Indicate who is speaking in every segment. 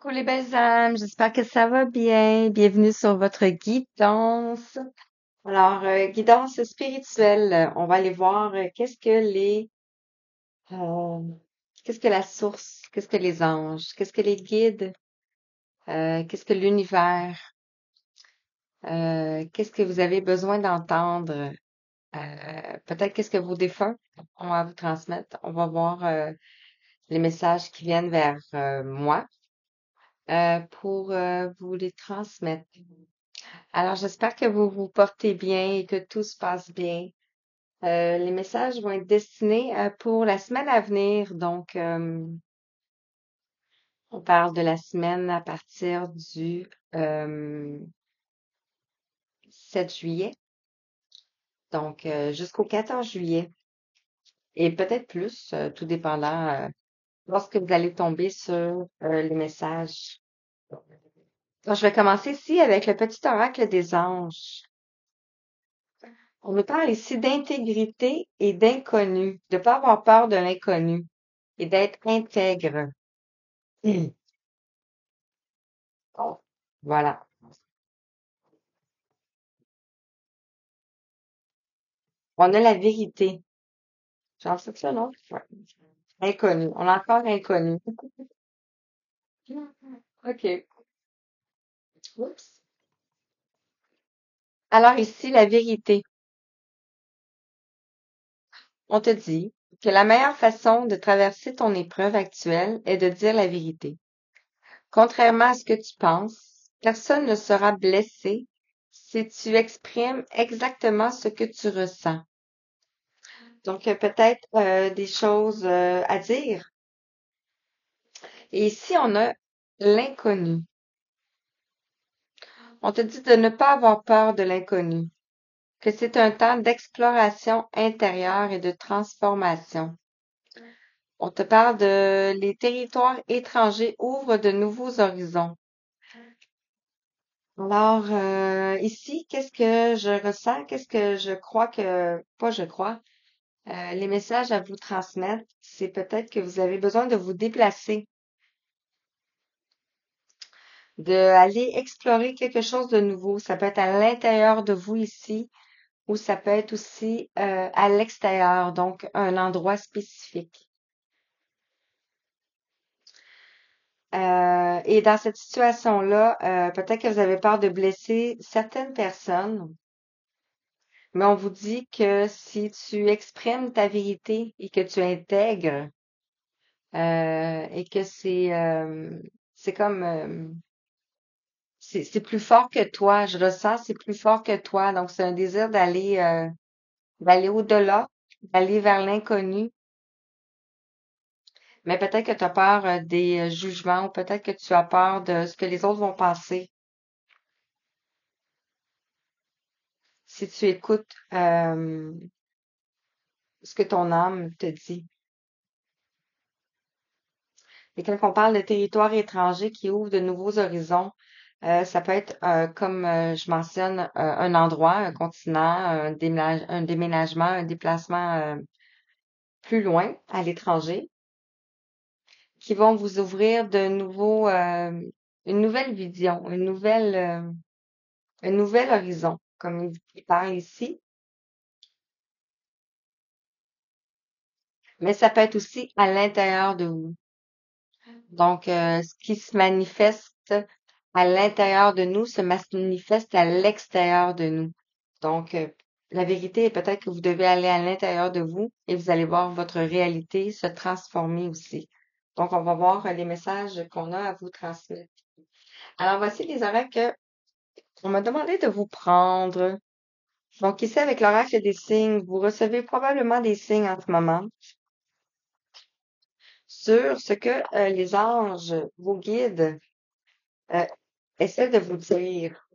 Speaker 1: Coucou les belles âmes, j'espère que ça va bien. Bienvenue sur votre guidance. Alors, guidance spirituelle, on va aller voir euh, qu'est-ce que la source, qu'est-ce que les anges, qu'est-ce que les guides, qu'est-ce que l'univers, qu'est-ce que vous avez besoin d'entendre, peut-être qu'est-ce que vos défunts ont à vous transmettre. On va voir les messages qui viennent vers moi pour vous les transmettre. Alors, j'espère que vous vous portez bien et que tout se passe bien. Les messages vont être destinés pour la semaine à venir. Donc, on parle de la semaine à partir du 7 juillet, donc jusqu'au 14 juillet. Et peut-être plus, tout dépendant lorsque vous allez tomber sur les messages. Donc, je vais commencer ici avec le petit oracle des anges. On nous parle ici d'intégrité et d'inconnu, de ne pas avoir peur de l'inconnu et d'être intègre. Hmm. Bon, voilà. On a la vérité. J'en sais ça, non? Ouais. Inconnu. On a encore inconnu. OK. Oups. Alors ici, la vérité. On te dit que la meilleure façon de traverser ton épreuve actuelle est de dire la vérité. Contrairement à ce que tu penses, personne ne sera blessé si tu exprimes exactement ce que tu ressens. Donc, peut-être des choses à dire. Et ici, on a l'inconnu. On te dit de ne pas avoir peur de l'inconnu, que c'est un temps d'exploration intérieure et de transformation. On te parle de les territoires étrangers ouvrent de nouveaux horizons. Alors, ici, qu'est-ce que je ressens? Qu'est-ce que je crois pas je crois, les messages à vous transmettre, c'est peut-être que vous avez besoin de vous déplacer, de aller explorer quelque chose de nouveau. Ça peut être à l'intérieur de vous ici, ou ça peut être aussi à l'extérieur, donc un endroit spécifique. Et dans cette situation-là, peut-être que vous avez peur de blesser certaines personnes, mais on vous dit que si tu exprimes ta vérité et que tu intègres, et que c'est comme c'est plus fort que toi. Je ressens c'est plus fort que toi. Donc c'est un désir d'aller au-delà, d'aller vers l'inconnu. Mais peut-être que tu as peur des jugements ou peut-être que tu as peur de ce que les autres vont penser. Si tu écoutes ce que ton âme te dit. Et quand on parle de territoire étranger qui ouvre de nouveaux horizons, ça peut être, comme je mentionne, un endroit, un continent, un déménagement, un déplacement plus loin, à l'étranger, qui vont vous ouvrir de nouveaux, une nouvelle vision, un nouvel horizon, comme il parle ici. Mais ça peut être aussi à l'intérieur de vous. Donc, ce qui se manifeste à l'intérieur de nous se manifeste à l'extérieur de nous. Donc, la vérité est peut-être que vous devez aller à l'intérieur de vous et vous allez voir votre réalité se transformer aussi. Donc, on va voir les messages qu'on a à vous transmettre. Alors, voici les oracles que on m'a demandé de vous prendre. Donc, ici, avec l'oracle des signes, vous recevez probablement des signes en ce moment sur ce que les anges, vos guides, euh, essaient de vous dire.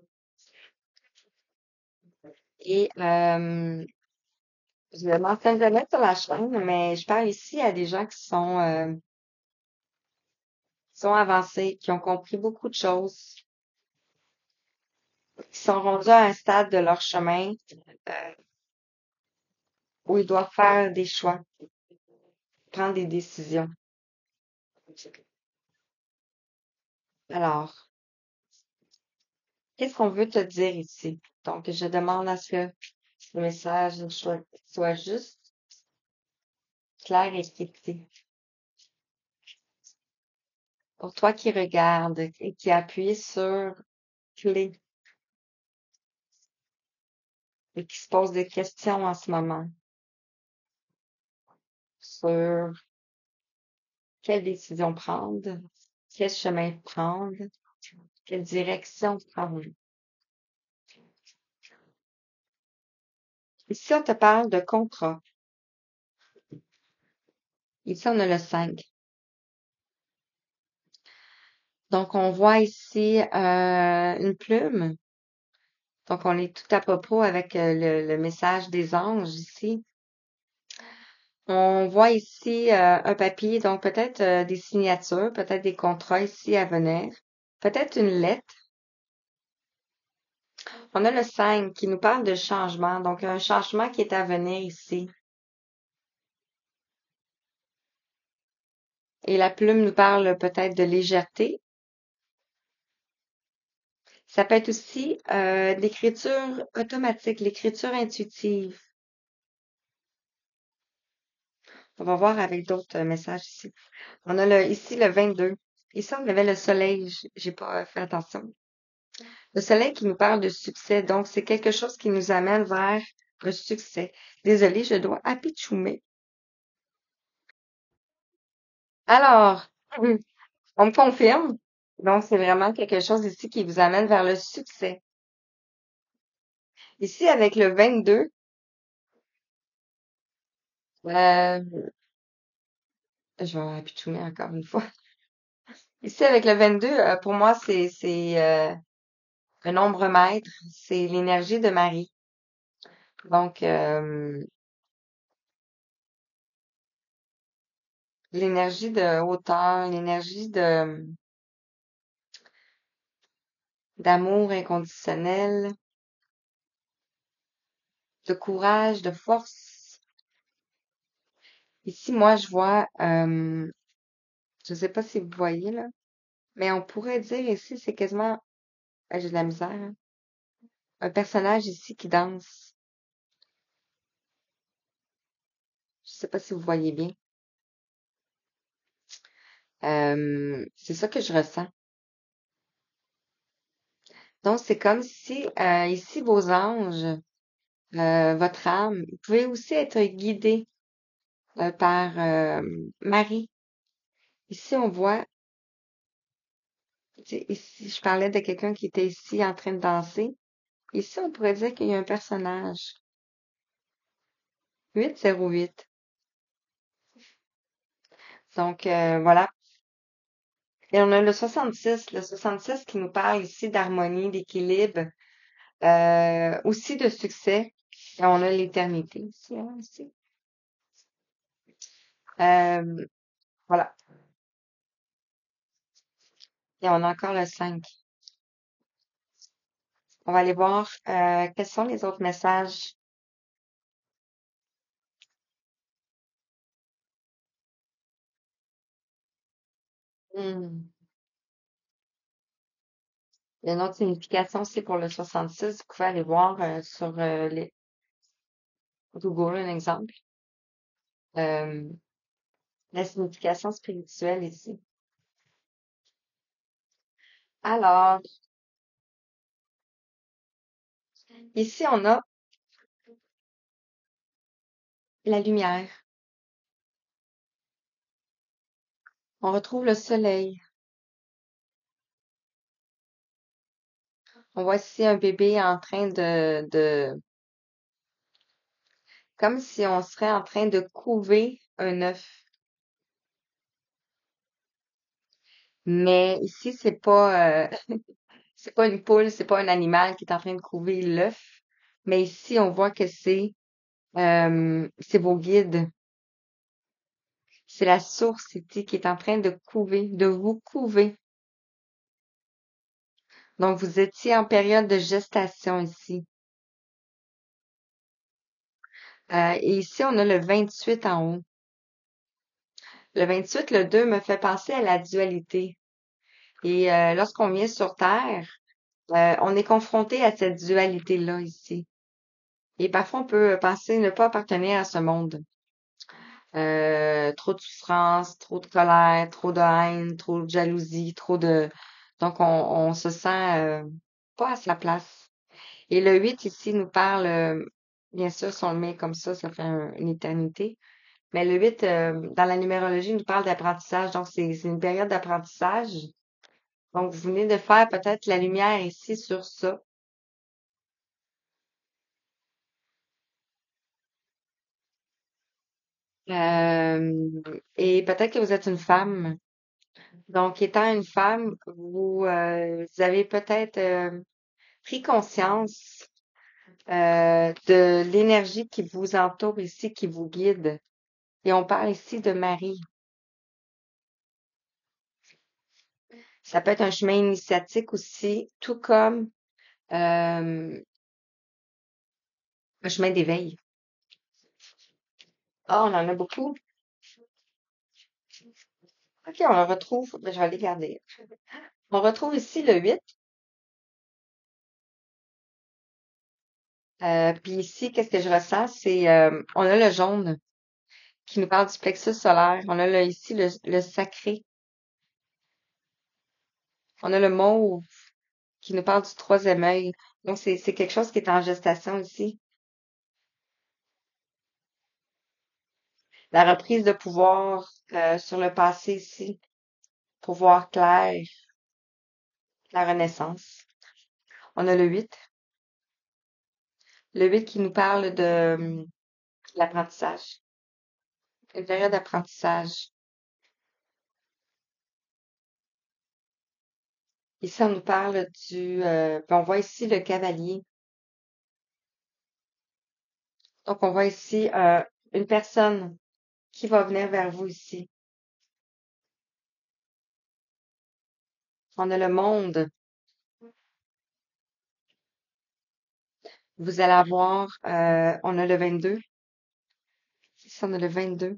Speaker 1: Et je le mentionne jamais sur la chaîne, mais je parle ici à des gens qui sont avancés, qui ont compris beaucoup de choses, qui sont rendus à un stade de leur chemin euh, où ils doivent faire des choix, prendre des décisions. Alors, qu'est-ce qu'on veut te dire ici? Donc, je demande à ce que le message soit juste, clair et précis. Pour toi qui regarde et qui appuie sur clé et qui se pose des questions en ce moment sur quelle décision prendre, quel chemin prendre, quelle direction prendre. Ici, on te parle de contrat. Ici, on a le 5. Donc, on voit ici une plume. Donc, on est tout à propos avec le message des anges ici. On voit ici un papier, donc peut-être des signatures, peut-être des contrats ici à venir, peut-être une lettre. On a le 5 qui nous parle de changement, donc un changement qui est à venir ici. Et la plume nous parle peut-être de légèreté. Ça peut être aussi l'écriture automatique, l'écriture intuitive. On va voir avec d'autres messages ici. On a ici le 22. Ici, on avait le soleil. J'ai pas fait attention. Le soleil qui nous parle de succès. Donc, c'est quelque chose qui nous amène vers le succès. Désolée, je dois apitchoumer. Alors, on me confirme. Donc, c'est vraiment quelque chose ici qui vous amène vers le succès. Ici, avec le 22, euh, je vais apitchoumer encore une fois. Ici, avec le 22, pour moi, c'est le nombre maître. C'est l'énergie de Marie. Donc, l'énergie de hauteur, l'énergie d'amour inconditionnel, de courage, de force. Ici, moi, je vois, je sais pas si vous voyez là, mais on pourrait dire ici, c'est quasiment, j'ai de la misère, hein, un personnage ici qui danse. Je sais pas si vous voyez bien. C'est ça que je ressens. Donc, c'est comme si ici, vos anges, votre âme, vous pouvez aussi être guidé par Marie. Ici, on voit, tu sais, ici, je parlais de quelqu'un qui était ici en train de danser. Ici, on pourrait dire qu'il y a un personnage. 808. Donc, voilà. Et on a le 66. Le 66 qui nous parle ici d'harmonie, d'équilibre, aussi de succès. Et on a l'éternité ici, hein, ici. Euh, voilà. Et on a encore le 5. On va aller voir quels sont les autres messages. Hmm. Il y a une autre signification aussi pour le 66. Vous pouvez aller voir sur Google un exemple. Euh, la signification spirituelle ici. Alors, ici, on a la lumière. On retrouve le soleil. On voit ici un bébé en train comme si on serait en train de couver un œuf. Mais ici, c'est pas une poule, c'est pas un animal qui est en train de couver l'œuf. Mais ici, on voit que c'est vos guides. C'est la source ici qui est en train de couver, de vous couver. Donc, vous étiez en période de gestation ici. Et ici, on a le 28 en haut. Le 28, le 2 me fait penser à la dualité. Et lorsqu'on vient sur Terre, on est confronté à cette dualité-là ici. Et parfois, on peut penser ne pas appartenir à ce monde. Trop de souffrance, trop de colère, trop de haine, trop de jalousie, trop de... Donc, on se sent pas à sa place. Et le 8 ici nous parle, bien sûr, si on le met comme ça fait une éternité. Mais le 8, dans la numérologie, nous parle d'apprentissage. Donc, c'est une période d'apprentissage. Donc, vous venez de faire peut-être la lumière ici sur ça. Et peut-être que vous êtes une femme. Donc, étant une femme, vous avez peut-être pris conscience de l'énergie qui vous entoure ici, qui vous guide. Et on parle ici de Marie. Ça peut être un chemin initiatique aussi, tout comme un chemin d'éveil. Ah, on en a beaucoup. OK, on le retrouve. Ben, je vais les garder. On retrouve ici le 8. Puis ici, qu'est-ce que je ressens? C'est, on a le jaune qui nous parle du plexus solaire. On a ici le sacré. On a le mauve qui nous parle du troisième œil. Donc, c'est quelque chose qui est en gestation ici. La reprise de pouvoir sur le passé ici. Pouvoir clair, la renaissance. On a le 8. Le 8 qui nous parle de l'apprentissage. Une période d'apprentissage. Ici, on nous parle on voit ici le cavalier. Donc, on voit ici une personne qui va venir vers vous ici. On a le monde. Vous allez avoir, on a le 22. Ici, on a le 22.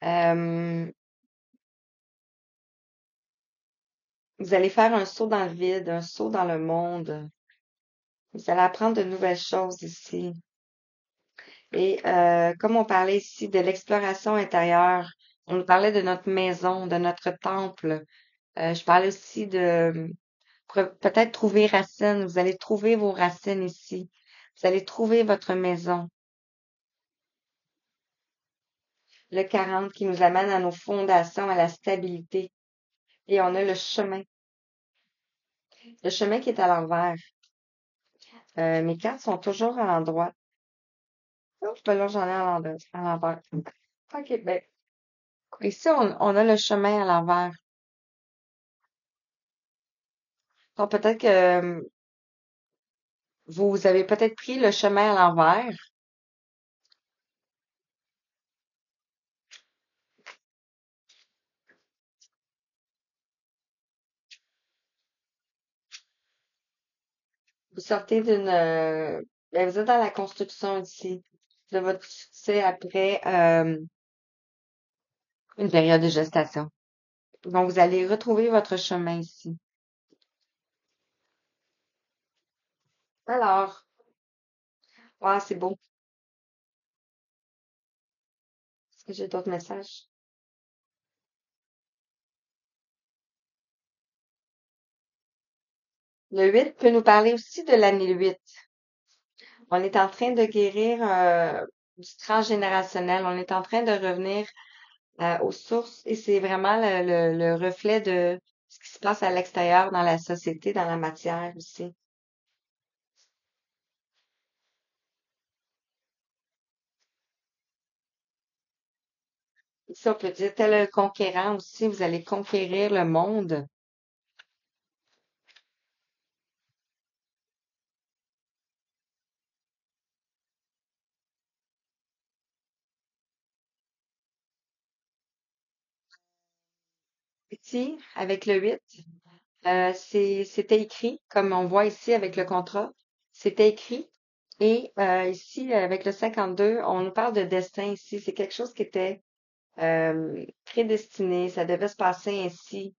Speaker 1: Euh, vous allez faire un saut dans le vide, un saut dans le monde. Vous allez apprendre de nouvelles choses ici. Et comme on parlait ici de l'exploration intérieure, on nous parlait de notre maison, de notre temple. Je parlais aussi de peut-être trouver racine. Vous allez trouver vos racines ici. Vous allez trouver votre maison. Le 40 qui nous amène à nos fondations, à la stabilité. Et on a le chemin. Le chemin qui est à l'envers. Mes cartes sont toujours à l'endroit. Oh, ben là, j'en ai à l'envers. OK, ben, ici, on a le chemin à l'envers. Donc, peut-être que vous avez peut-être pris le chemin à l'envers. Vous sortez ben, vous êtes dans la construction ici de votre succès après une période de gestation. Donc, vous allez retrouver votre chemin ici. Alors, wow, c'est beau. Est-ce que j'ai d'autres messages? Le 8 peut nous parler aussi de l'année 8. On est en train de guérir du transgénérationnel. On est en train de revenir aux sources et c'est vraiment le reflet de ce qui se passe à l'extérieur dans la société, dans la matière aussi. Ici, on peut dire tel un conquérant aussi, vous allez conquérir le monde. Ici, avec le 8, c'était écrit, comme on voit ici avec le contrat, c'était écrit. Et ici, avec le 52, on nous parle de destin ici. C'est quelque chose qui était prédestiné, ça devait se passer ainsi.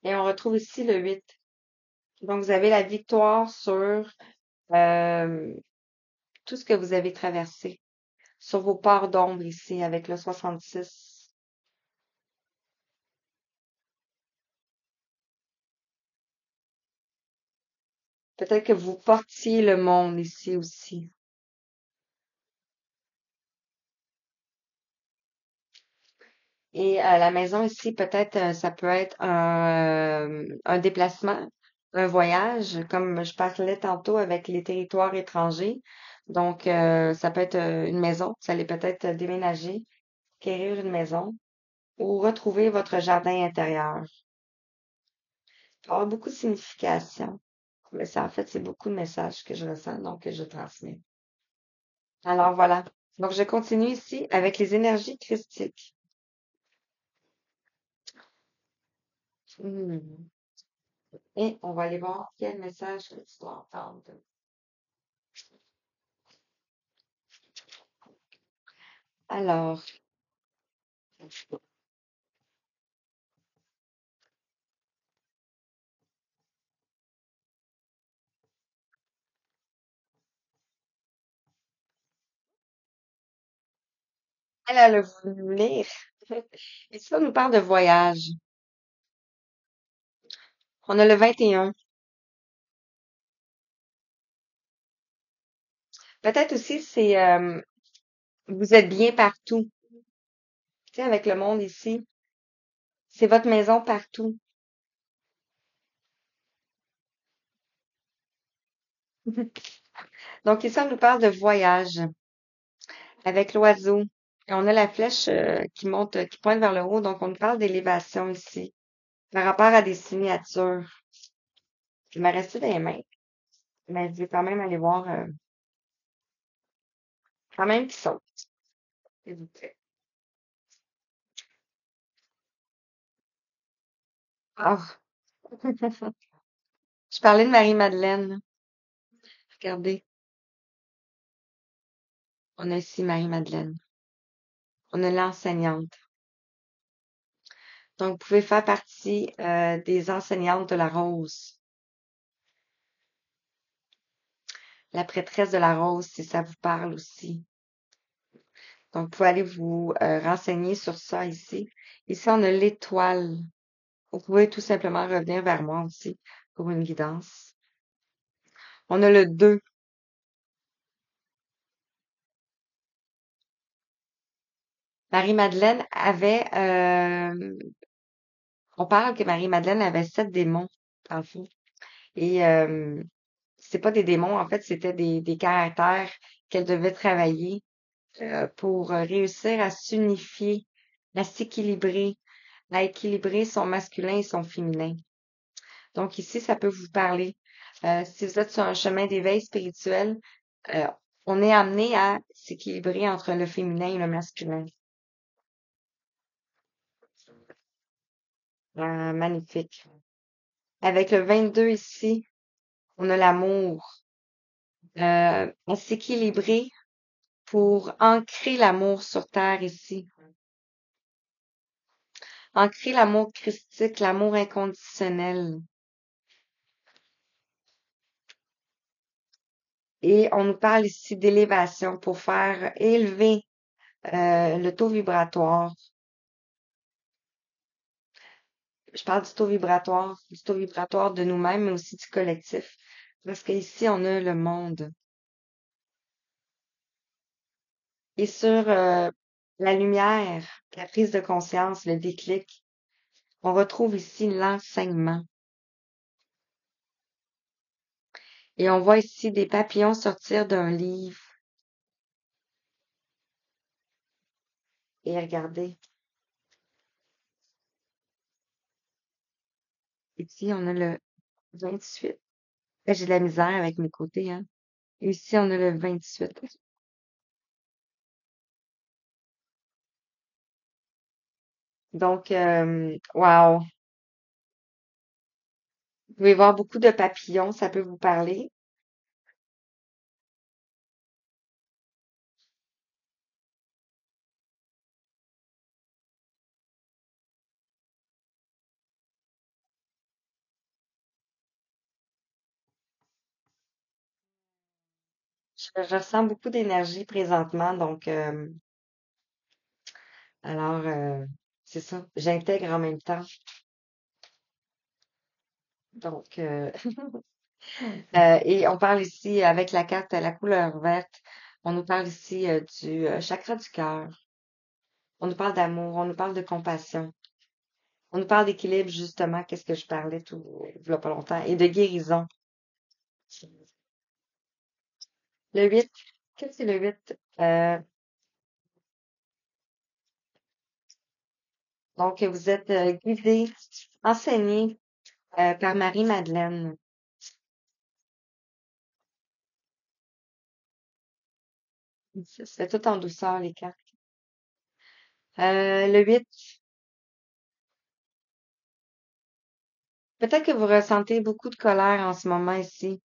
Speaker 1: Et on retrouve ici le 8. Donc, vous avez la victoire sur euh, tout ce que vous avez traversé, sur vos parts d'ombre ici avec le 66. Peut-être que vous portiez le monde ici aussi. Et la maison ici, peut-être, ça peut être un déplacement, un voyage, comme je parlais tantôt avec les territoires étrangers. Donc, ça peut être une maison. Vous allez peut-être déménager, acquérir une maison ou retrouver votre jardin intérieur. Il peut y avoir beaucoup de signification. Mais ça, en fait, c'est beaucoup de messages que je ressens, donc que je transmets. Alors voilà. Donc, je continue ici avec les énergies christiques. Hmm. Et on va aller voir quel message que tu dois entendre. Alors, elle a voulu lire. Et ça nous parle de voyage. On a le 21. Peut-être aussi, c'est vous êtes bien partout. Tu sais, avec le monde ici, c'est votre maison partout. Donc ici, on nous parle de voyage avec l'oiseau. Et on a la flèche qui monte, qui pointe vers le haut. Donc, on nous parle d'élévation ici, par rapport à des signatures. Je m'est resté dans les mains, mais je vais quand même aller voir, quand même qui sont, s'il vous plaît. Ah, je parlais de Marie-Madeleine. Regardez, on a ici Marie-Madeleine. On a l'enseignante. Donc, vous pouvez faire partie des enseignantes de la rose. La prêtresse de la rose, si ça vous parle aussi. Donc, vous pouvez aller vous renseigner sur ça ici. Ici, on a l'étoile. Vous pouvez tout simplement revenir vers moi aussi pour une guidance. On a le 2. Marie-Madeleine avait, on parle que Marie-Madeleine avait 7 démons, en fait. Et c'est pas des démons, en fait, c'était des caractères qu'elle devait travailler pour réussir à s'unifier, à s'équilibrer, à équilibrer son masculin et son féminin. Donc ici, ça peut vous parler. Si vous êtes sur un chemin d'éveil spirituel, euh, on est amené à s'équilibrer entre le féminin et le masculin. Magnifique. Avec le 22 ici, on a l'amour. À s'équilibrer pour ancrer l'amour sur terre ici. Ancrer l'amour christique, l'amour inconditionnel. Et on nous parle ici d'élévation pour faire élever le taux vibratoire. Je parle du taux vibratoire de nous-mêmes, mais aussi du collectif. Parce qu'ici, on a le monde. Et sur la lumière, la prise de conscience, le déclic, on retrouve ici l'enseignement. Et on voit ici des papillons sortir d'un livre. Et regardez, ici, on a le 28. J'ai de la misère avec mes côtés, hein. Ici, on a le 28. Donc, wow. Vous pouvez voir beaucoup de papillons, ça peut vous parler. Je ressens beaucoup d'énergie présentement, donc alors c'est ça. J'intègre en même temps. Donc et on parle ici avec la carte à la couleur verte. On nous parle ici du chakra du cœur. On nous parle d'amour. On nous parle de compassion. On nous parle d'équilibre justement. Qu'est-ce que je parlais tout il y a pas longtemps et de guérison. Le 8. Qu'est-ce que c'est le 8? Donc vous êtes guidé, enseigné par Marie-Madeleine. Ça se fait tout en douceur, les cartes. Le 8, peut-être que vous ressentez beaucoup de colère en ce moment ici.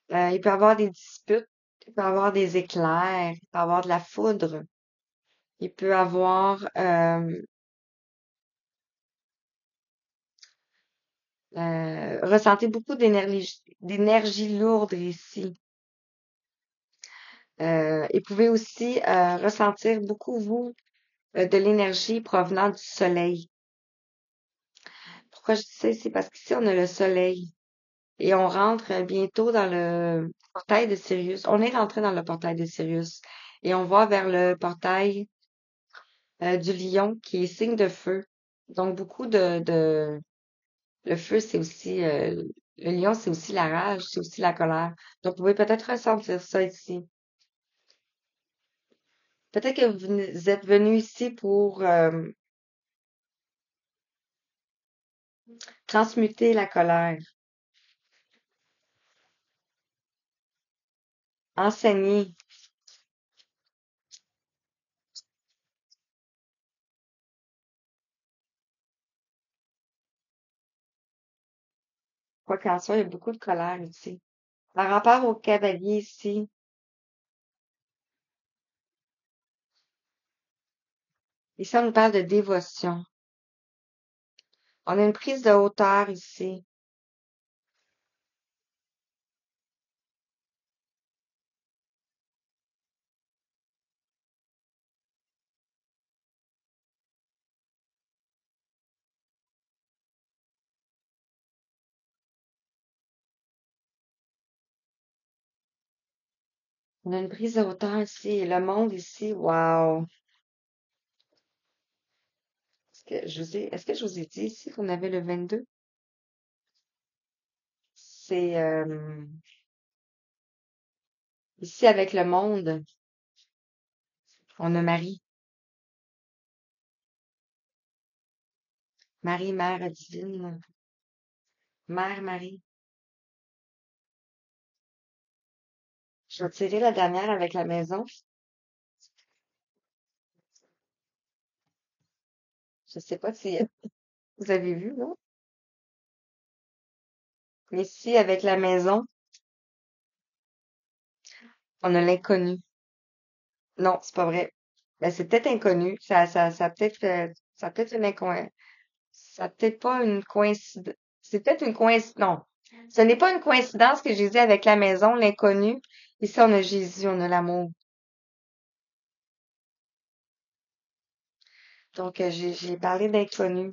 Speaker 1: Il peut y avoir des disputes, il peut y avoir des éclairs, il peut y avoir de la foudre, il peut y avoir ressentez beaucoup d'énergie lourde ici. Et pouvez aussi ressentir beaucoup, vous, de l'énergie provenant du soleil. Pourquoi je dis ça? C'est parce qu'ici, on a le soleil. Et on rentre bientôt dans le portail de Sirius. On est rentré dans le portail de Sirius. Et on va vers le portail du lion qui est signe de feu. Donc, beaucoup le feu, c'est aussi, le lion, c'est aussi la rage, c'est aussi la colère. Donc, vous pouvez peut-être ressentir ça ici. Peut-être que vous êtes venu ici pour transmuter la colère, enseigner. Quoi qu'en soit, il y a beaucoup de colère ici. Par rapport au cavalier ici, ici, on nous parle de dévotion. On a une prise de hauteur ici. On a une prise de hauteur ici. Et le monde ici, wow. Est-ce que je vous ai dit ici qu'on avait le 22? C'est ici avec le monde, on a Marie. Marie, Mère divine. Mère Marie. Je vais tirer la dernière avec la maison. Je sais pas si vous avez vu, là. Ici, avec la maison, on a l'inconnu. Non, c'est pas vrai. Ben, c'est peut-être inconnu. Ça a peut-être une ça a peut-être pas une coïncidence. C'est peut-être une coïncidence. Non. Ce n'est pas une coïncidence que j'ai dit avec la maison, l'inconnu. Ici, on a Jésus, on a l'amour. Donc, j'ai parlé d'inconnu.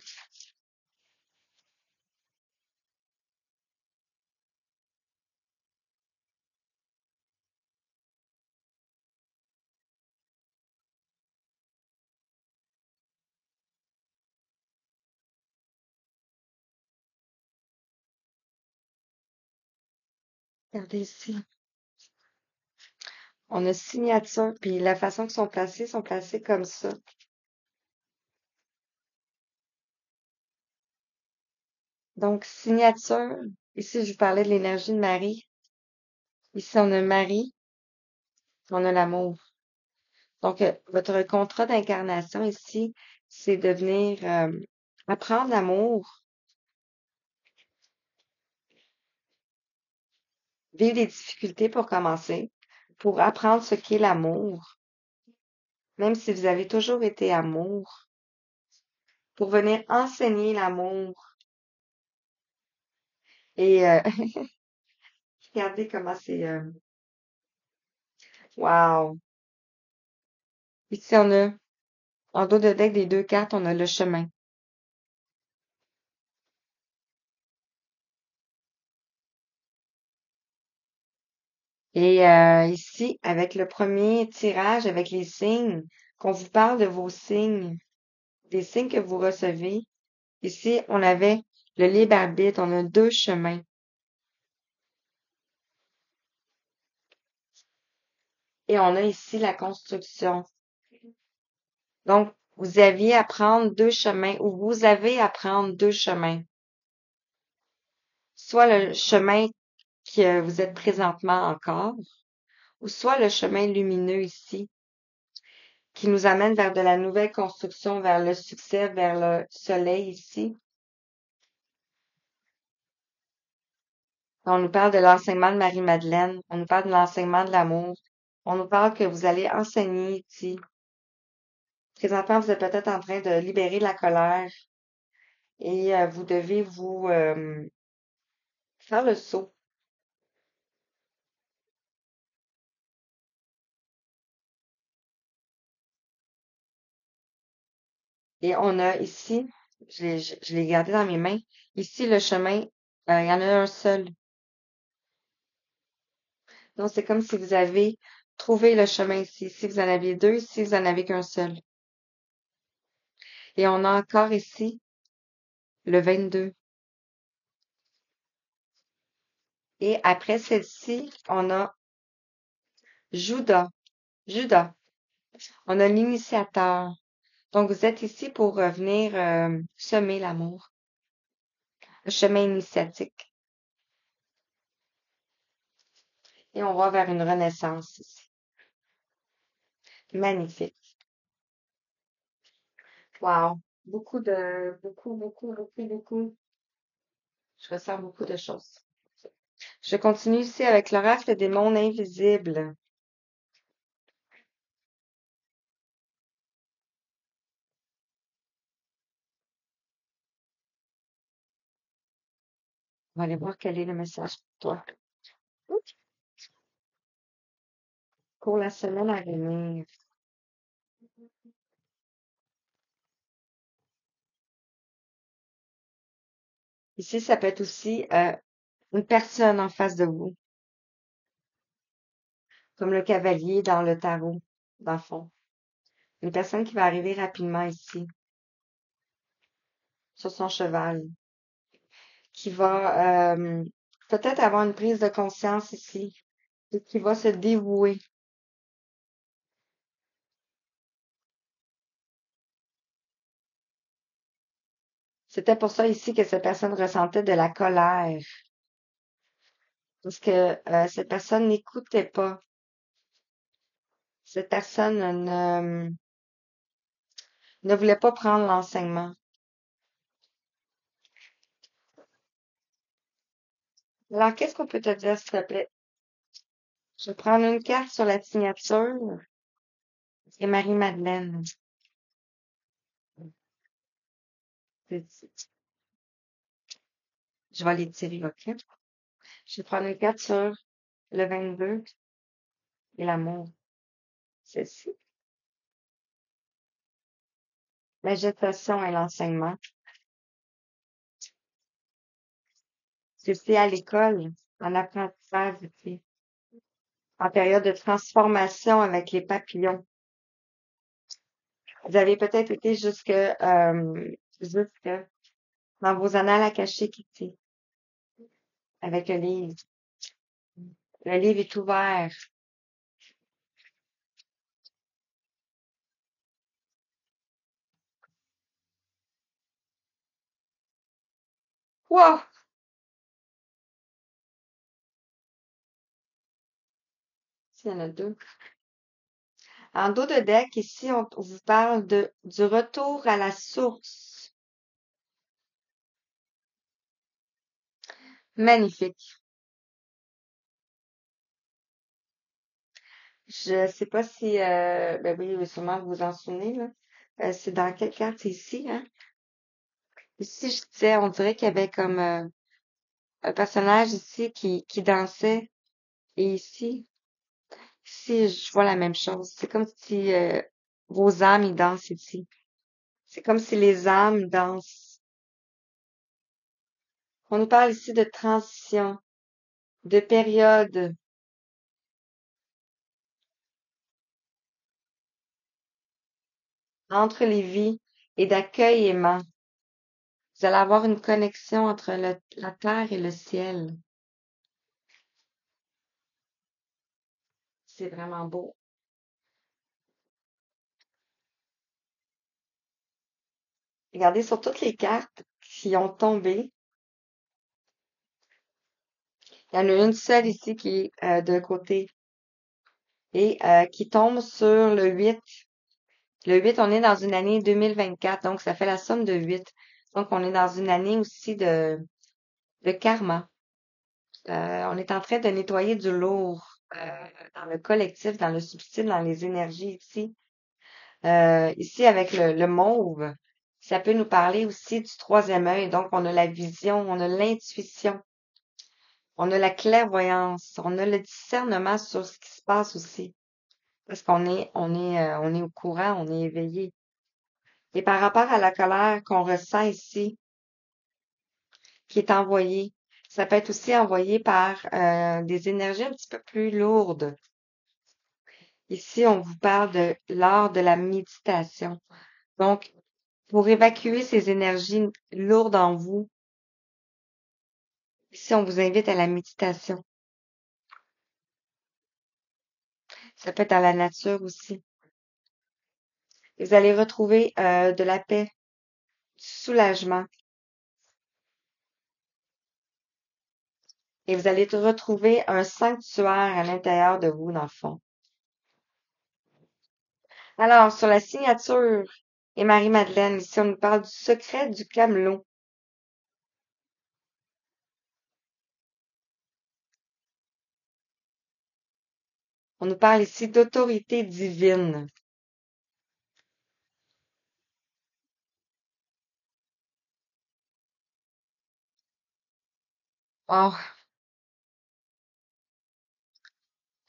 Speaker 1: Regardez ici. On a signature, puis la façon qu'ils sont placés comme ça. Donc, signature. Ici, je vous parlais de l'énergie de Marie. Ici, on a Marie, on a l'amour. Donc, votre contrat d'incarnation ici, c'est de venir apprendre l'amour, vivre des difficultés pour commencer, pour apprendre ce qu'est l'amour, même si vous avez toujours été amour, pour venir enseigner l'amour. Et regardez comment c'est. Wow! Ici, on a, en dos de deck des deux cartes, on a le chemin. Et ici, avec le premier tirage, avec les signes, qu'on vous parle de vos signes, des signes que vous recevez. Ici, on avait le libre arbitre, on a deux chemins. Et on a ici la construction. Donc, vous aviez à prendre deux chemins, ou vous avez à prendre deux chemins. Soit le chemin que vous êtes présentement encore, ou soit le chemin lumineux ici, qui nous amène vers de la nouvelle construction, vers le succès, vers le soleil ici. On nous parle de l'enseignement de Marie-Madeleine, on nous parle de l'enseignement de l'amour, on nous parle que vous allez enseigner ici. Présentement, vous êtes peut-être en train de libérer la colère et vous devez vous faire le saut. Et on a ici, je l'ai gardé dans mes mains, ici le chemin, il y en a un seul. Donc, c'est comme si vous avez trouvé le chemin ici. Si vous en aviez deux, ici, vous en avez qu'un seul. Et on a encore ici le 22. Et après celle-ci, on a Judas. Judas. On a l'initiateur. Donc, vous êtes ici pour venir semer l'amour. Le chemin initiatique. Et on va vers une renaissance ici. Magnifique. Wow. Beaucoup. Je ressens beaucoup de choses. Je continue ici avec l'oracle des mondes invisibles. On va aller voir quel est le message pour toi. Pour la semaine à venir. Ici, ça peut être aussi une personne en face de vous, comme le cavalier dans le tarot, dans le fond. Une personne qui va arriver rapidement ici, sur son cheval, qui va peut-être avoir une prise de conscience ici, et qui va se dévouer. C'était pour ça ici que cette personne ressentait de la colère, parce que cette personne n'écoutait pas. Cette personne ne voulait pas prendre l'enseignement. Alors, qu'est-ce qu'on peut te dire, s'il te plaît? Je vais prendre une carte sur la signature. C'est Marie-Madeleine. Je vais les tirer, OK? Je vais prendre une carte sur le 22 et l'amour. Celle-ci. La gestation et l'enseignement. C'est à l'école, en apprentissage ici, en période de transformation avec les papillons. Vous avez peut-être été jusque dans vos annales akashiques ici, avec le livre. Le livre est ouvert. Wow! Il y en a deux. En dos de deck, ici, on vous parle du retour à la source. Magnifique. Je sais pas si, ben oui, sûrement vous vous en souvenez, là. C'est dans quelle carte? C'est ici, hein? Ici, je disais, on dirait qu'il y avait comme un personnage ici qui dansait. Et ici, Ici, je vois la même chose. C'est comme si vos âmes, ils dansent ici. C'est comme si les âmes dansent. On nous parle ici de transition, de période entre les vies et d'accueil aimant. Vous allez avoir une connexion entre la terre et le ciel. C'est vraiment beau. Regardez sur toutes les cartes qui ont tombé. Il y en a une seule ici qui est de côté et qui tombe sur le 8. Le 8, on est dans une année 2024, donc ça fait la somme de 8. Donc on est dans une année aussi de karma. On est en train de nettoyer du lourd dans le collectif, dans le subtil, dans les énergies ici. Ici, avec le mauve, ça peut nous parler aussi du troisième œil. Donc, on a la vision, on a l'intuition, on a la clairvoyance, on a le discernement sur ce qui se passe aussi. Parce on est au courant, on est éveillé. Et par rapport à la colère qu'on ressent ici, qui est envoyée, ça peut être aussi envoyé par des énergies un petit peu plus lourdes. Ici, on vous parle de l'art de la méditation. Donc, pour évacuer ces énergies lourdes en vous, ici, on vous invite à la méditation. Ça peut être dans la nature aussi. Et vous allez retrouver de la paix, du soulagement. Et vous allez retrouver un sanctuaire à l'intérieur de vous, dans le fond. Alors, sur la signature et Marie-Madeleine, ici, on nous parle du secret du camelot. On nous parle ici d'autorité divine. Oh,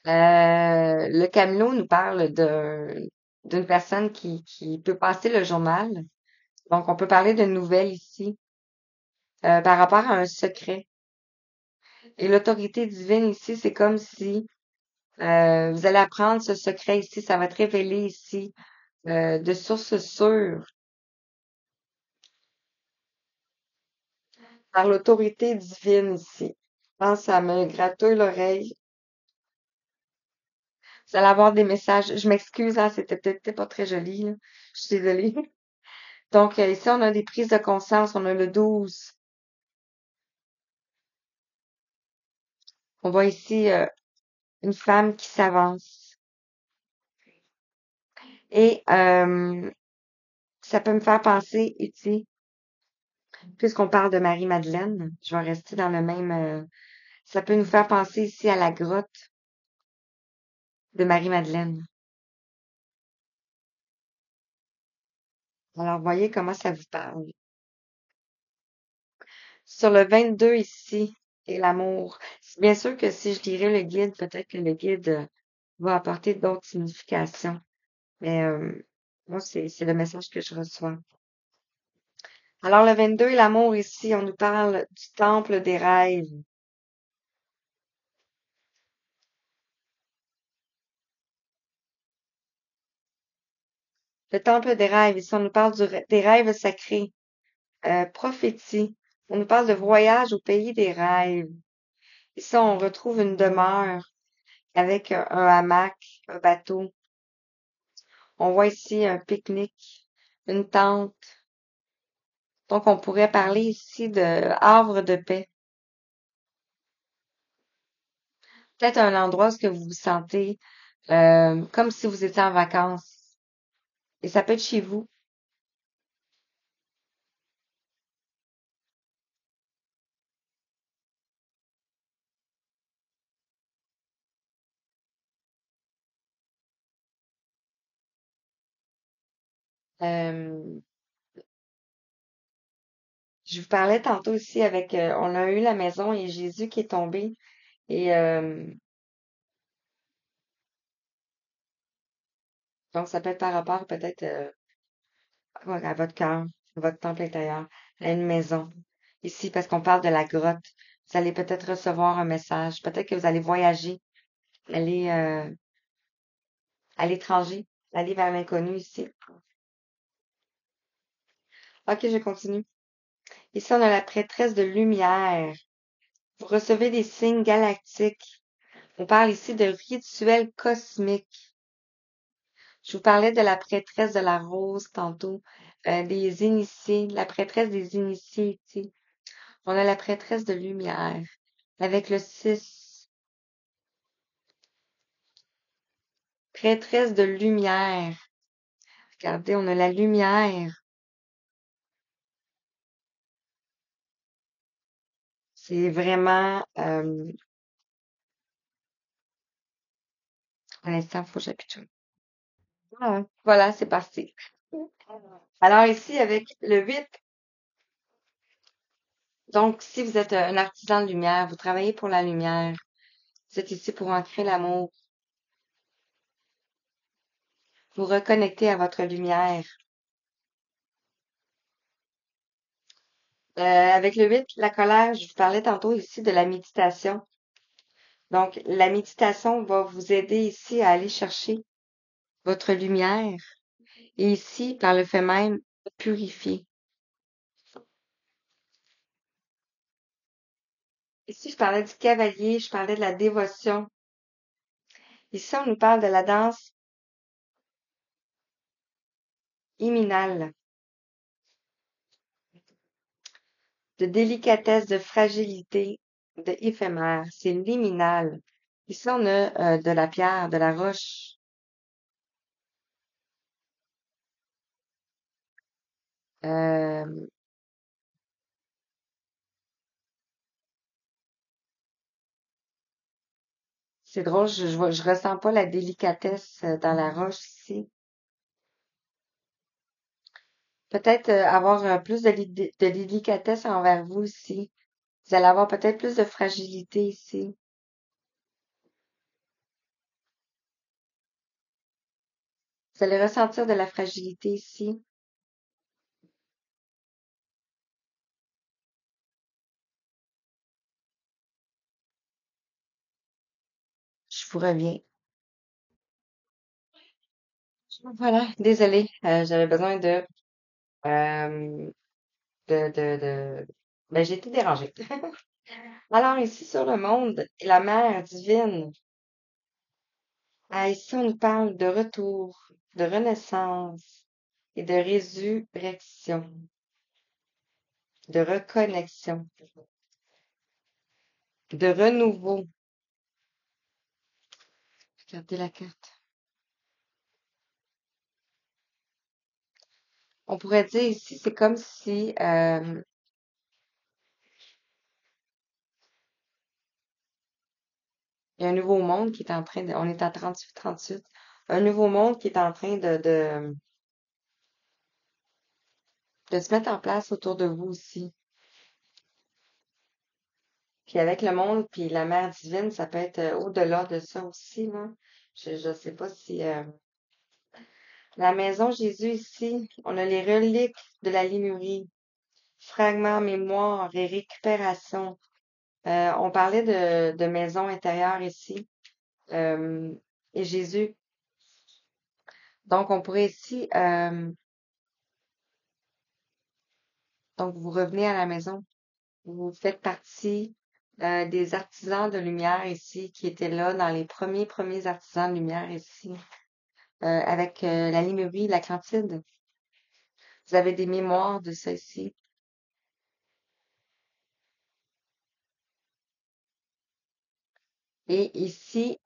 Speaker 1: le camelot nous parle d'une personne qui peut passer le journal. Donc, on peut parler de nouvelles ici par rapport à un secret. Et l'autorité divine ici, c'est comme si vous allez apprendre ce secret ici, ça va être révélé ici de sources sûres par l'autorité divine ici. Je pense que ça me gratouille l'oreille. Vous allez avoir des messages. Je m'excuse, hein, c'était peut-être pas très joli, là. Je suis désolée. Donc, ici, on a des prises de conscience. On a le 12. On voit ici une femme qui s'avance. Et ça peut me faire penser ici, puisqu'on parle de Marie-Madeleine, je vais rester dans le même. Ça peut nous faire penser ici à la grotte de Marie-Madeleine. Alors, voyez comment ça vous parle. Sur le 22 ici, et l'amour. Bien sûr que si je lirais le guide, peut-être que le guide va apporter d'autres significations. Mais moi, c'est le message que je reçois. Alors, le 22 et l'amour ici, on nous parle du temple des rêves. Le temple des rêves, ici, on nous parle des rêves sacrés. Prophétie. On nous parle de voyage au pays des rêves. Ici, on retrouve une demeure avec un hamac, un bateau. On voit ici un pique-nique, une tente. Donc, on pourrait parler ici de havre de paix. Peut-être un endroit où vous vous sentez comme si vous étiez en vacances. Et ça peut être chez vous. Euh, je vous parlais tantôt aussi avec, on a eu la maison et Jésus qui est tombé. Et Donc, ça peut être par rapport peut-être ouais, à votre cœur, à votre temple intérieur, à une maison. Ici, parce qu'on parle de la grotte, vous allez peut-être recevoir un message. Peut-être que vous allez voyager, aller à l'étranger, aller vers l'inconnu ici. Ok, je continue. Ici, on a la prêtresse de lumière. Vous recevez des signes galactiques. On parle ici de rituels cosmiques. Je vous parlais de la prêtresse de la rose tantôt, des initiés, la prêtresse des initiés ici. On a la prêtresse de lumière avec le 6. Prêtresse de lumière. Regardez, on a la lumière. C'est vraiment... un instant, faut que j'appuie dessus. Voilà, c'est parti. Alors ici, avec le 8, donc si vous êtes un artisan de lumière, vous travaillez pour la lumière, vous êtes ici pour ancrer l'amour, vous reconnecter à votre lumière. Avec le 8, la colère, je vous parlais tantôt ici de la méditation. Donc, la méditation va vous aider ici à aller chercher votre lumière et ici, par le fait même, purifier. Ici, je parlais du cavalier, je parlais de la dévotion. Ici, on nous parle de la danse hyménale, de délicatesse, de fragilité, de éphémère. C'est liminal. Ici, on a de la pierre, de la roche. Euh, c'est drôle, je ressens pas la délicatesse dans la roche ici. Peut-être avoir plus de délicatesse envers vous ici. Vous allez avoir peut-être plus de fragilité ici. Vous allez ressentir de la fragilité ici. Je vous reviens. Voilà, désolée, j'avais besoin euh, ben, j'ai été dérangée. Alors, ici sur le monde et la mère divine, ici on nous parle de retour, de renaissance et de résurrection, de reconnexion, de renouveau. Regardez la carte. On pourrait dire ici, c'est comme si il y a un nouveau monde qui est en train de, on est à 38, un nouveau monde qui est en train de se mettre en place autour de vous aussi. Puis avec le monde, puis la mère divine, ça peut être au-delà de ça aussi, là. Je sais pas si la maison Jésus ici, on a les reliques de la limurie, fragments, mémoire et récupération. On parlait de maison intérieure ici. euh, et Jésus. Donc on pourrait ici, donc vous revenez à la maison, vous faites partie des artisans de lumière ici qui étaient là dans les premiers artisans de lumière ici. Avec la Limerie, l'Atlantide. Vous avez des mémoires de ça ici. Et ici,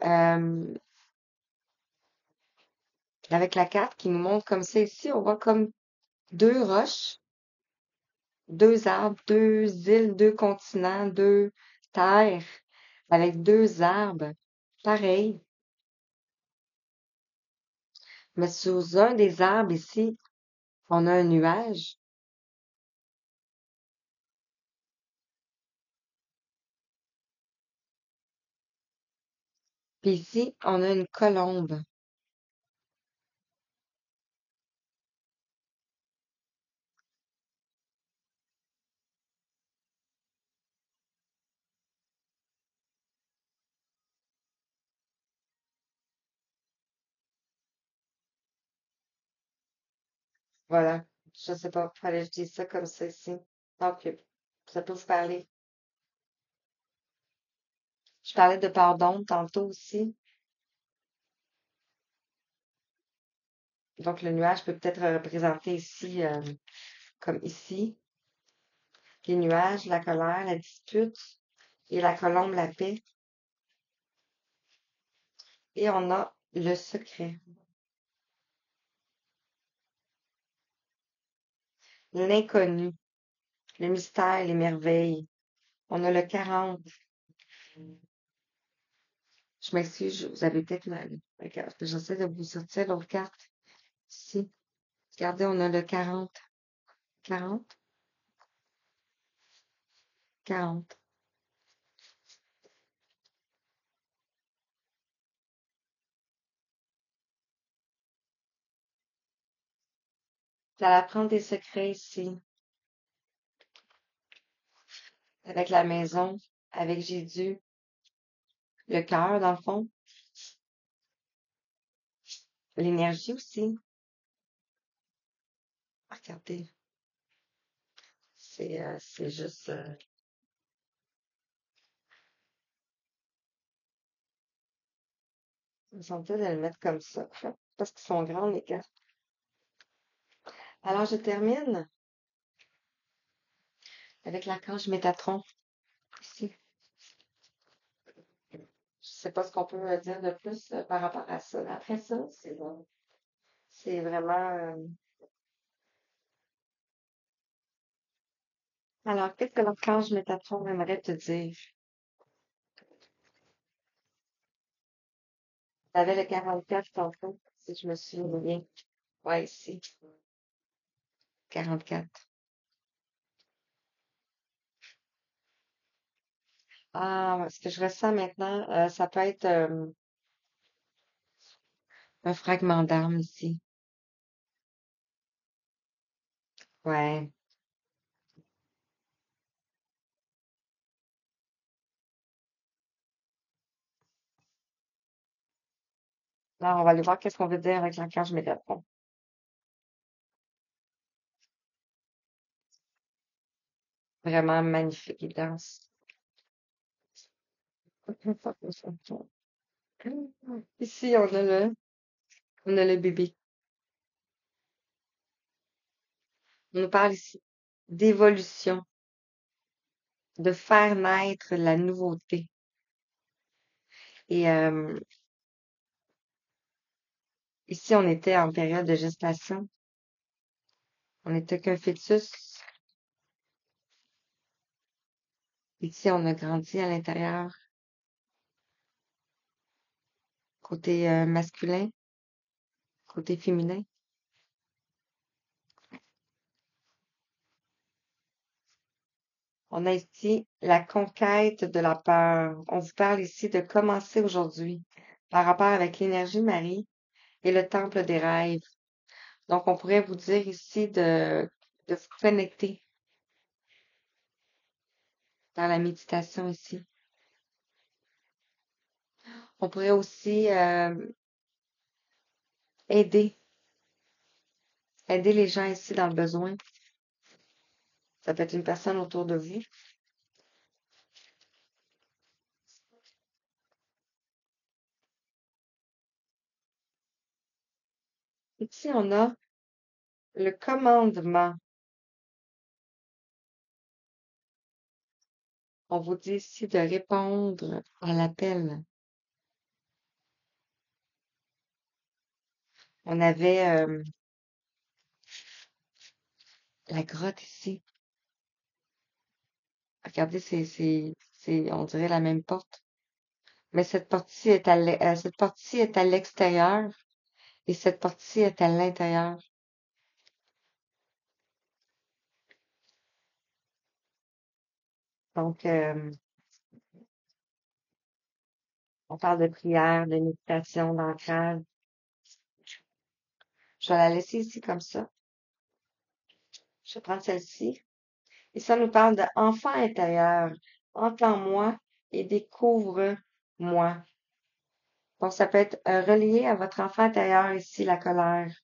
Speaker 1: avec la carte qui nous montre comme ça ici, on voit comme deux roches, deux arbres, deux îles, deux continents, deux terres, avec deux arbres. Pareil. Mais sous un des arbres ici, on a un nuage. Puis ici, on a une colombe. Voilà. Je sais pas, fallait que je dise ça comme ça ici. Donc, ça peut vous parler. Je parlais de pardon tantôt aussi. Donc, le nuage peut peut-être représenter ici, comme ici, les nuages, la colère, la dispute, et la colombe, la paix. Et on a le secret, l'inconnu, le mystère, les merveilles. On a le 40. Je m'excuse, vous avez peut-être la carte. J'essaie de vous sortir l'autre carte. Ici. Regardez, on a le 40. 40, 40. Vous allez apprendre des secrets ici, avec la maison, avec Jésus, le cœur, dans le fond, l'énergie aussi. Regardez, c'est juste. Ils sont peut-être de le mettre comme ça, parce qu'ils sont grands, les cartes. Alors, je termine avec l'archange Métatron, ici. Je sais pas ce qu'on peut dire de plus par rapport à ça. Après ça, c'est vraiment. Alors, qu'est-ce que l'archange Métatron aimerait te dire? Tu avais le 44 tantôt, si je me souviens bien. Ouais, ici, 44. Ah, ce que je ressens maintenant, ça peut être un fragment d'arme ici. Ouais. Alors, on va aller voir qu'est-ce qu'on veut dire avec l'archange Métatron. Vraiment magnifique et dense. Ici, on a le bébé. On nous parle ici d'évolution, de faire naître la nouveauté. Et ici, on était en période de gestation. On n'était qu'un fœtus. Ici, on a grandi à l'intérieur, côté masculin, côté féminin. On a ici la conquête de la peur. On vous parle ici de commencer aujourd'hui par rapport avec l'énergie Marie et le temple des rêves. Donc, on pourrait vous dire ici de vous connecter dans la méditation ici. On pourrait aussi aider, aider les gens ici dans le besoin. Ça peut être une personne autour de vous. Ici, on a le commandement. On vous dit ici de répondre à l'appel. On avait la grotte ici. Regardez, on dirait la même porte. Mais cette porte-ci est cette porte-ci est à l'extérieur et cette porte-ci est à l'intérieur. Donc, on parle de prière, de méditation, d'ancrage. Je vais la laisser ici comme ça. Je vais prendre celle-ci. Et ça nous parle de enfant intérieur. Entends-moi et découvre-moi. Donc, ça peut être relié à votre enfant intérieur ici, la colère.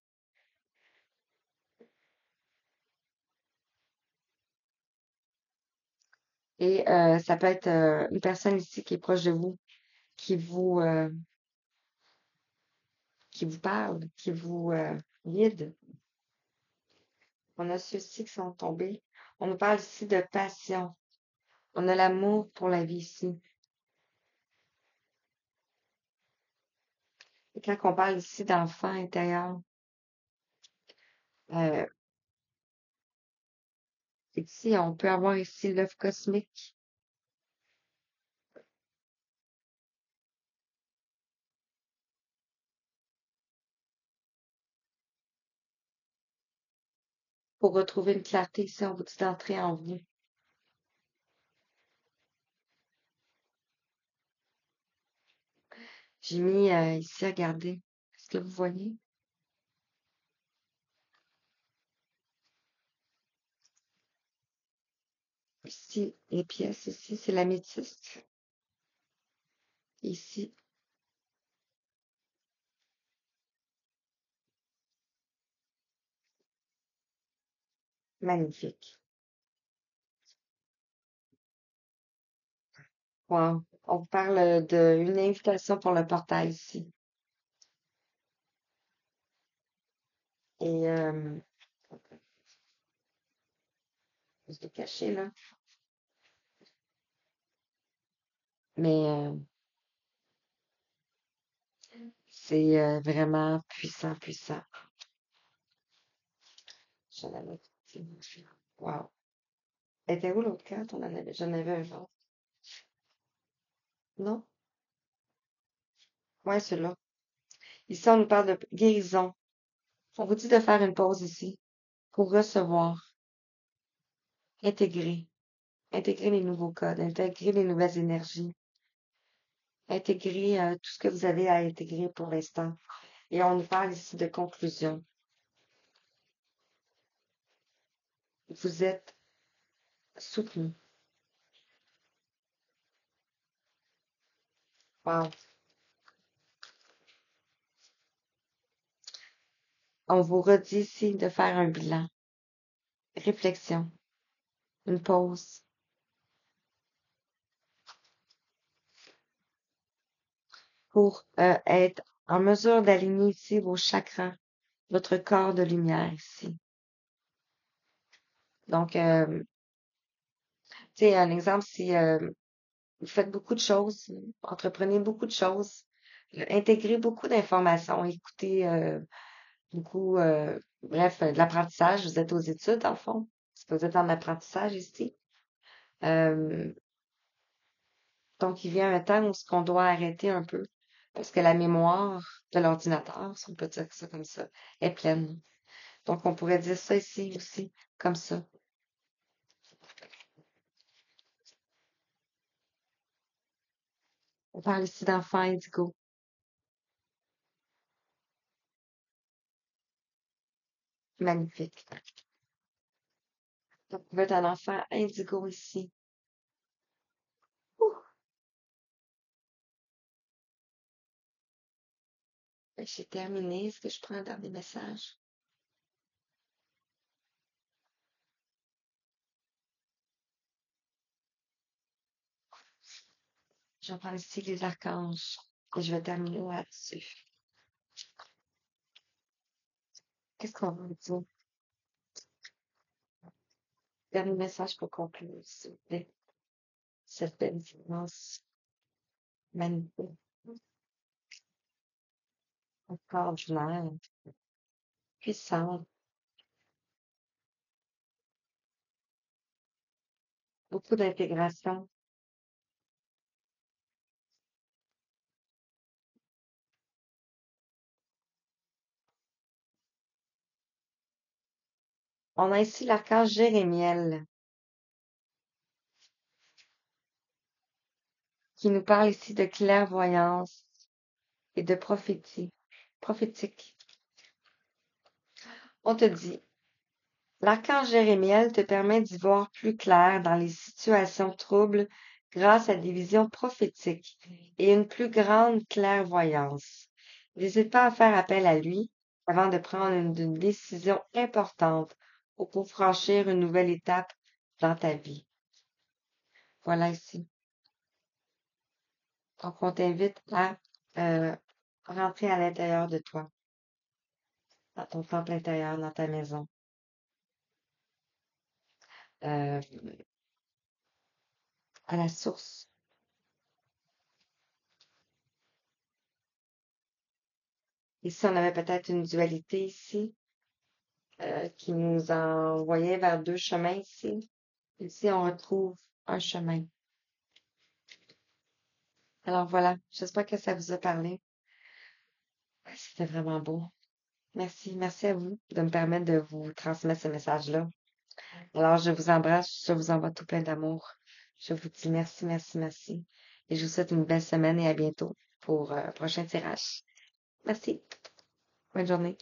Speaker 1: Et ça peut être une personne ici qui est proche de vous, qui vous, euh, qui vous parle, qui vous guide. On a ceux-ci qui sont tombés. On nous parle ici de passion. On a l'amour pour la vie ici. Et quand on parle ici d'enfant intérieur, euh, ici, on peut avoir ici l'œuf cosmique pour retrouver une clarté ici. On vous dit d'entrer en vous. J'ai mis ici, regardez. Est-ce que vous voyez? Ici, les pièces, ici, c'est l'améthyste. Ici, magnifique. Wow. On vous parle d'une invitation pour le portail ici. Et je l'ai caché là. Mais c'est vraiment puissant, puissant. J'en avais. Wow. Elle était où l'autre carte? J'en avais un autre. Non? Ouais, celui-là. Ici, on nous parle de guérison. On vous dit de faire une pause ici pour recevoir, intégrer, intégrer les nouveaux codes, intégrer les nouvelles énergies, intégrer tout ce que vous avez à intégrer pour l'instant. Et on nous parle ici de conclusion. Vous êtes soutenu. Wow. On vous redit ici de faire un bilan, réflexion, une pause pour être en mesure d'aligner ici vos chakras, votre corps de lumière ici. Donc, tu sais, un exemple, si vous faites beaucoup de choses, entreprenez beaucoup de choses, intégrez beaucoup d'informations, écoutez beaucoup, bref, de l'apprentissage. Vous êtes aux études, en fond, parce que vous êtes en apprentissage ici. Euh, donc, il vient un temps où ce qu'on doit arrêter un peu, parce que la mémoire de l'ordinateur, si on peut dire ça comme ça, est pleine. Donc, on pourrait dire ça ici aussi, comme ça. On parle ici d'enfants indigo. Magnifique. Donc, vous êtes un enfant indigo ici. Ouh, j'ai terminé. Est-ce que je prends un dernier message? J'en parle ici les archanges. Et je vais terminer là-dessus. Qu'est-ce qu'on va dire? Dernier message pour conclure, s'il vous plaît. Cette belle silence magnifique, extraordinaire, puissante, beaucoup d'intégration. On a ici l'archange Jérémiel qui nous parle ici de clairvoyance et de prophétie. Prophétique. On te dit, l'archange Jérémiel te permet d'y voir plus clair dans les situations troubles grâce à des visions prophétiques et une plus grande clairvoyance. N'hésite pas à faire appel à lui avant de prendre une décision importante ou pour franchir une nouvelle étape dans ta vie. Voilà ici. Donc, on t'invite à euh, rentrer à l'intérieur de toi, dans ton temple intérieur, dans ta maison. Euh, à la source. Ici, on avait peut-être une dualité ici qui nous envoyait vers deux chemins ici. Ici, on retrouve un chemin. Alors voilà, j'espère que ça vous a parlé. C'était vraiment beau. Merci, merci à vous de me permettre de vous transmettre ce message-là. Alors, je vous embrasse, je vous envoie tout plein d'amour. Je vous dis merci, merci, merci. Et je vous souhaite une belle semaine et à bientôt pour prochain tirage. Merci. Bonne journée.